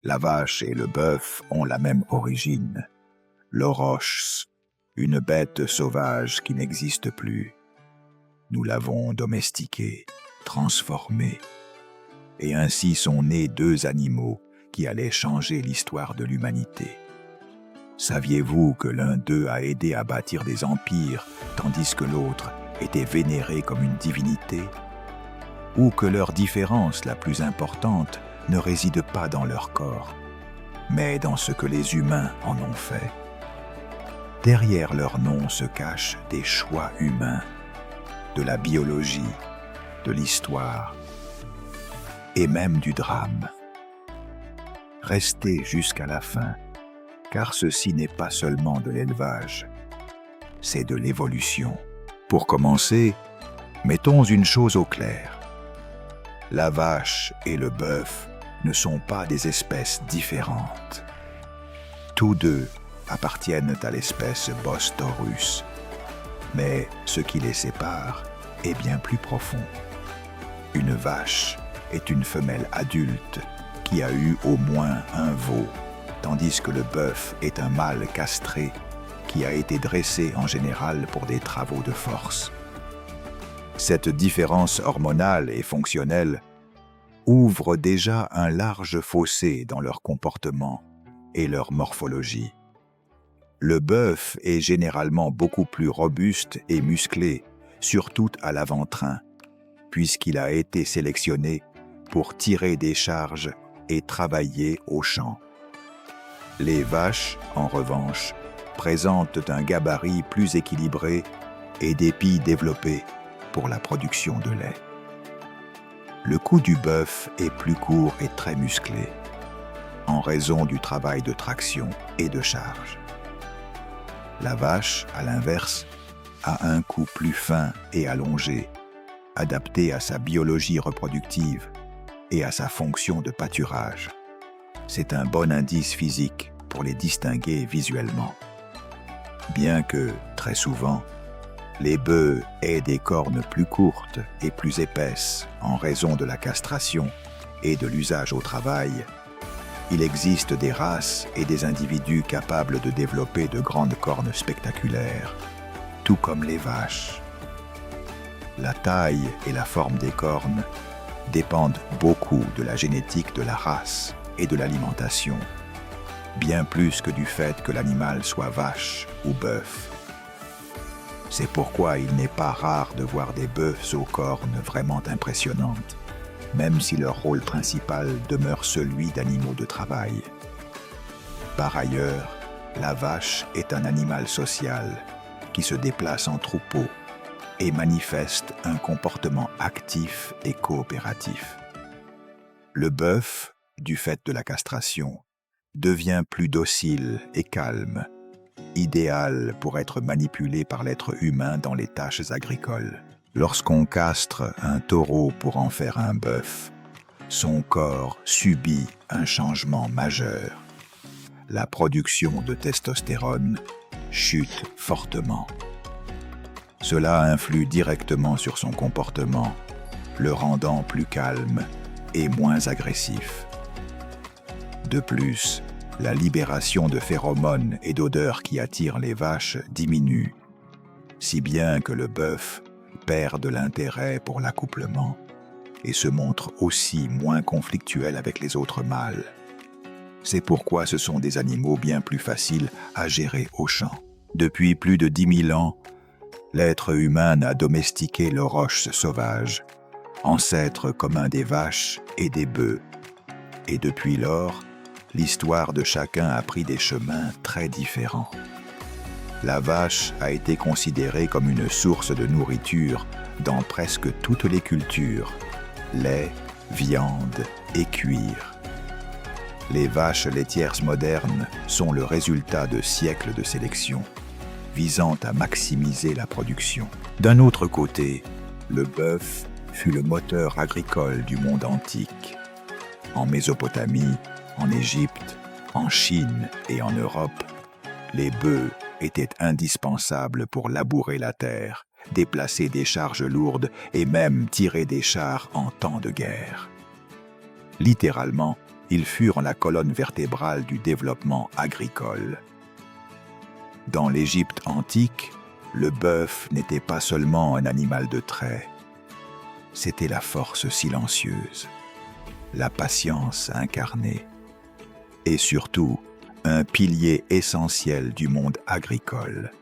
La vache et le bœuf ont la même origine. L'oros, une bête sauvage qui n'existe plus. Nous l'avons domestiquée, transformée. Et ainsi sont nés deux animaux qui allaient changer l'histoire de l'humanité. Saviez-vous que l'un d'eux a aidé à bâtir des empires, tandis que l'autre était vénéré comme une divinité? Ou que leur différence la plus importante ne réside pas dans leur corps, mais dans ce que les humains en ont fait? Derrière leur nom se cachent des choix humains, de la biologie, de l'histoire et même du drame. Restez jusqu'à la fin, car ceci n'est pas seulement de l'élevage, c'est de l'évolution. Pour commencer, mettons une chose au clair. La vache et le bœuf ne sont pas des espèces différentes. Tous deux appartiennent à l'espèce Bos taurus, mais ce qui les sépare est bien plus profond. Une vache est une femelle adulte qui a eu au moins un veau, tandis que le bœuf est un mâle castré qui a été dressé en général pour des travaux de force. Cette différence hormonale et fonctionnelle ouvre déjà un large fossé dans leur comportement et leur morphologie. Le bœuf est généralement beaucoup plus robuste et musclé, surtout à l'avant-train, puisqu'il a été sélectionné pour tirer des charges et travailler au champ. Les vaches, en revanche, présentent un gabarit plus équilibré et des pilles développées pour la production de lait. Le cou du bœuf est plus court et très musclé, en raison du travail de traction et de charge. La vache, à l'inverse, a un cou plus fin et allongé, adapté à sa biologie reproductive et à sa fonction de pâturage. C'est un bon indice physique pour les distinguer visuellement. Bien que, très souvent, les bœufs aient des cornes plus courtes et plus épaisses en raison de la castration et de l'usage au travail, il existe des races et des individus capables de développer de grandes cornes spectaculaires, tout comme les vaches. La taille et la forme des cornes dépendent beaucoup de la génétique de la race et de l'alimentation, bien plus que du fait que l'animal soit vache ou bœuf. C'est pourquoi il n'est pas rare de voir des bœufs aux cornes vraiment impressionnantes, même si leur rôle principal demeure celui d'animaux de travail. Par ailleurs, la vache est un animal social qui se déplace en troupeau et manifeste un comportement actif et coopératif. Le bœuf, du fait de la castration, devient plus docile et calme, idéal pour être manipulé par l'être humain dans les tâches agricoles. Lorsqu'on castre un taureau pour en faire un bœuf, son corps subit un changement majeur. La production de testostérone chute fortement. Cela influe directement sur son comportement, le rendant plus calme et moins agressif. De plus, la libération de phéromones et d'odeurs qui attirent les vaches diminue, si bien que le bœuf perd de l'intérêt pour l'accouplement et se montre aussi moins conflictuel avec les autres mâles. C'est pourquoi ce sont des animaux bien plus faciles à gérer au champ. Depuis plus de 10 000 ans, l'être humain a domestiqué l'oros sauvage, ancêtre commun des vaches et des bœufs. Et depuis lors, l'histoire de chacun a pris des chemins très différents. La vache a été considérée comme une source de nourriture dans presque toutes les cultures, lait, viande et cuir. Les vaches laitières modernes sont le résultat de siècles de sélection, visant à maximiser la production. D'un autre côté, le bœuf fut le moteur agricole du monde antique. En Mésopotamie, en Égypte, en Chine et en Europe, les bœufs étaient indispensables pour labourer la terre, déplacer des charges lourdes et même tirer des chars en temps de guerre. Littéralement, Ils furent la colonne vertébrale du développement agricole. Dans l'Égypte antique, le bœuf n'était pas seulement un animal de trait, c'était la force silencieuse, la patience incarnée, et surtout un pilier essentiel du monde agricole.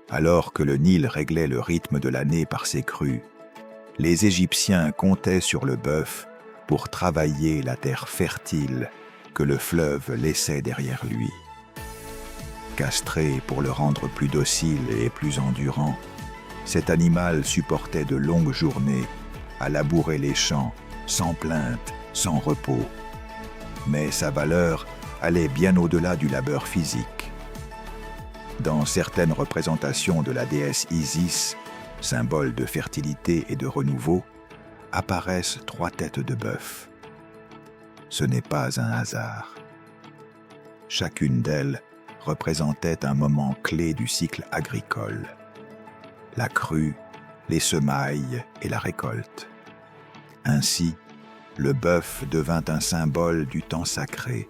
Alors que le Nil réglait le rythme de l'année par ses crues, les Égyptiens comptaient sur le bœuf pour travailler la terre fertile que le fleuve laissait derrière lui. Castré pour le rendre plus docile et plus endurant, cet animal supportait de longues journées à labourer les champs sans plainte, sans repos. Mais sa valeur allait bien au-delà du labeur physique. Dans certaines représentations de la déesse Isis, symbole de fertilité et de renouveau, apparaissent 3 têtes de bœuf. Ce n'est pas un hasard. Chacune d'elles représentait un moment clé du cycle agricole: la crue, les semailles et la récolte. Ainsi, le bœuf devint un symbole du temps sacré,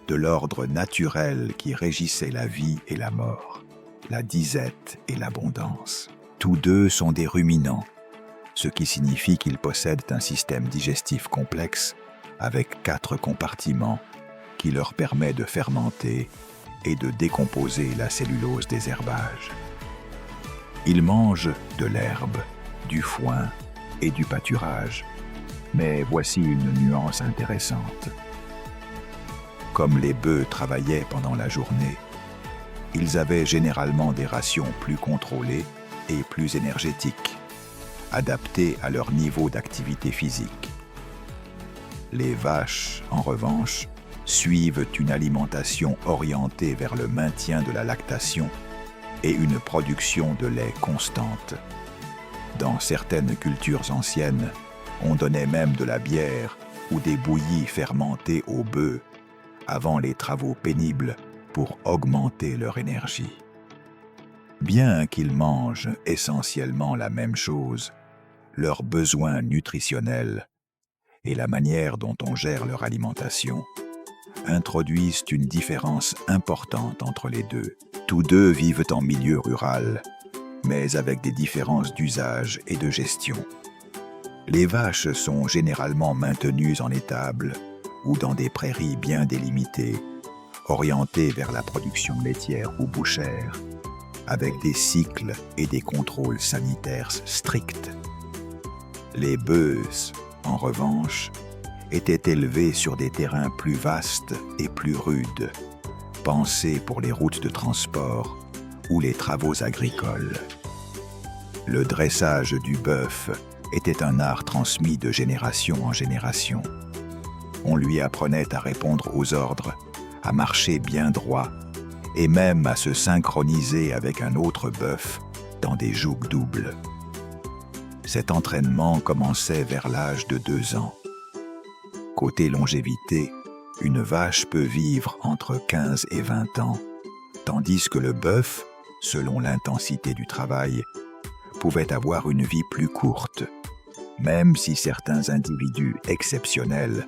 de l'ordre naturel qui régissait la vie et la mort, la disette et l'abondance. Tous deux sont des ruminants, ce qui signifie qu'ils possèdent un système digestif complexe avec 4 compartiments qui leur permet de fermenter et de décomposer la cellulose des herbages. Ils mangent de l'herbe, du foin et du pâturage. Mais voici une nuance intéressante. Comme les bœufs travaillaient pendant la journée, ils avaient généralement des rations plus contrôlées et plus énergétiques, adaptées à leur niveau d'activité physique. Les vaches, en revanche, suivent une alimentation orientée vers le maintien de la lactation et une production de lait constante. Dans certaines cultures anciennes, on donnait même de la bière ou des bouillies fermentées aux bœufs avant les travaux pénibles pour augmenter leur énergie. Bien qu'ils mangent essentiellement la même chose, leurs besoins nutritionnels et la manière dont on gère leur alimentation introduisent une différence importante entre les deux. Tous deux vivent en milieu rural, mais avec des différences d'usage et de gestion. Les vaches sont généralement maintenues en étable ou dans des prairies bien délimitées, orientées vers la production laitière ou bouchère, avec des cycles et des contrôles sanitaires stricts. Les bœufs, en revanche, étaient élevés sur des terrains plus vastes et plus rudes, pensés pour les routes de transport ou les travaux agricoles. Le dressage du bœuf était un art transmis de génération en génération. On lui apprenait à répondre aux ordres, à marcher bien droit et même à se synchroniser avec un autre bœuf dans des jougs doubles. Cet entraînement commençait vers l'âge de 2 ans. Côté longévité, une vache peut vivre entre 15 et 20 ans, tandis que le bœuf, selon l'intensité du travail, pouvait avoir une vie plus courte, même si certains individus exceptionnels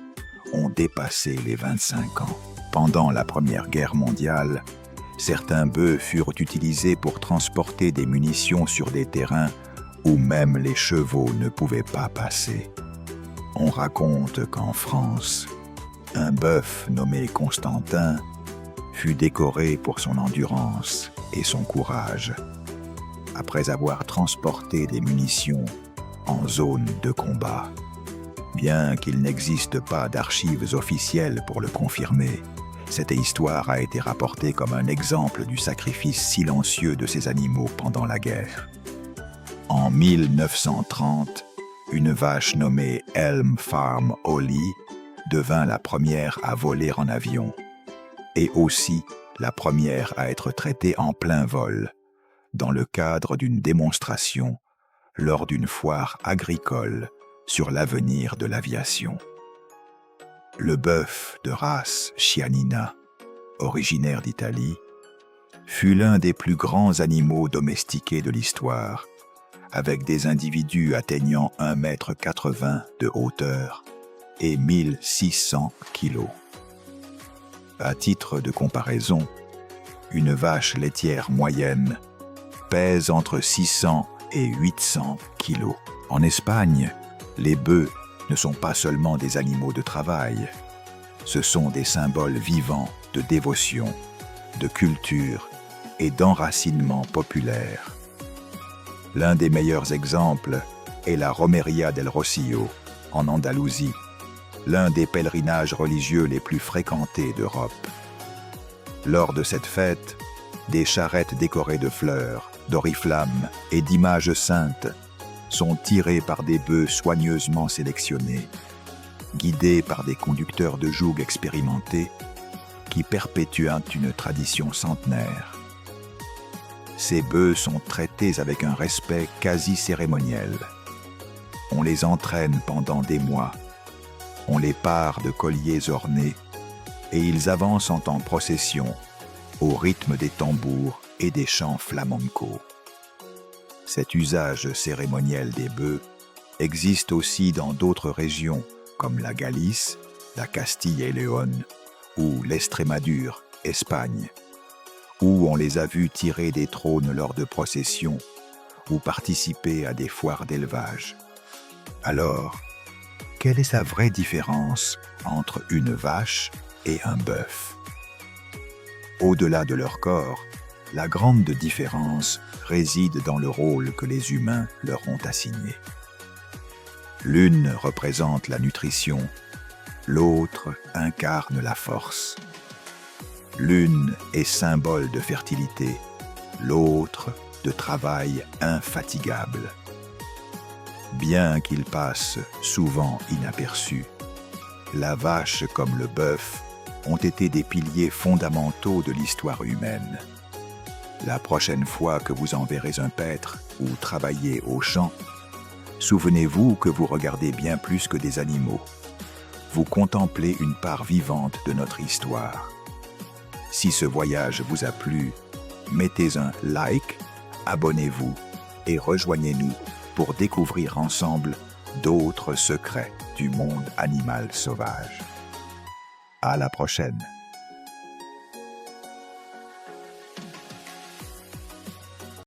ont dépassé les 25 ans. Pendant la Première Guerre mondiale, certains bœufs furent utilisés pour transporter des munitions sur des terrains où même les chevaux ne pouvaient pas passer. On raconte qu'en France, un bœuf nommé Constantin fut décoré pour son endurance et son courage, après avoir transporté des munitions en zone de combat. Bien qu'il n'existe pas d'archives officielles pour le confirmer, cette histoire a été rapportée comme un exemple du sacrifice silencieux de ces animaux pendant la guerre. En 1930, une vache nommée Elm Farm Ollie devint la première à voler en avion et aussi la première à être traitée en plein vol dans le cadre d'une démonstration lors d'une foire agricole sur l'avenir de l'aviation. Le bœuf de race Chianina, originaire d'Italie, fut l'un des plus grands animaux domestiqués de l'histoire, avec des individus atteignant 1,80 m de hauteur et 1600 kilos. À titre de comparaison, une vache laitière moyenne pèse entre 600 et 800 kilos. En Espagne, les bœufs ne sont pas seulement des animaux de travail, ce sont des symboles vivants de dévotion, de culture et d'enracinement populaire. L'un des meilleurs exemples est la Romería del Rocío, en Andalousie, l'un des pèlerinages religieux les plus fréquentés d'Europe. Lors de cette fête, des charrettes décorées de fleurs, d'oriflammes et d'images saintes sont tirées par des bœufs soigneusement sélectionnés, guidés par des conducteurs de joug expérimentés qui perpétuent une tradition centenaire. Ces bœufs sont traités avec un respect quasi cérémoniel. On les entraîne pendant des mois, on les pare de colliers ornés et ils avancent en procession au rythme des tambours et des chants flamencos. Cet usage cérémoniel des bœufs existe aussi dans d'autres régions comme la Galice, la Castille et Léon ou l'Estrémadure, Espagne, où on les a vus tirer des trônes lors de processions ou participer à des foires d'élevage. Alors, quelle est sa vraie différence entre une vache et un bœuf? Au-delà de leur corps, la grande différence réside dans le rôle que les humains leur ont assigné. L'une représente la nutrition, l'autre incarne la force. L'une est symbole de fertilité, l'autre de travail infatigable. Bien qu'ils passent souvent inaperçus, la vache comme le bœuf ont été des piliers fondamentaux de l'histoire humaine. La prochaine fois que vous enverrez un paître ou travaillez au champ, souvenez-vous que vous regardez bien plus que des animaux. Vous contemplez une part vivante de notre histoire. Si ce voyage vous a plu, mettez un like, abonnez-vous et rejoignez-nous pour découvrir ensemble d'autres secrets du monde animal sauvage. À la prochaine!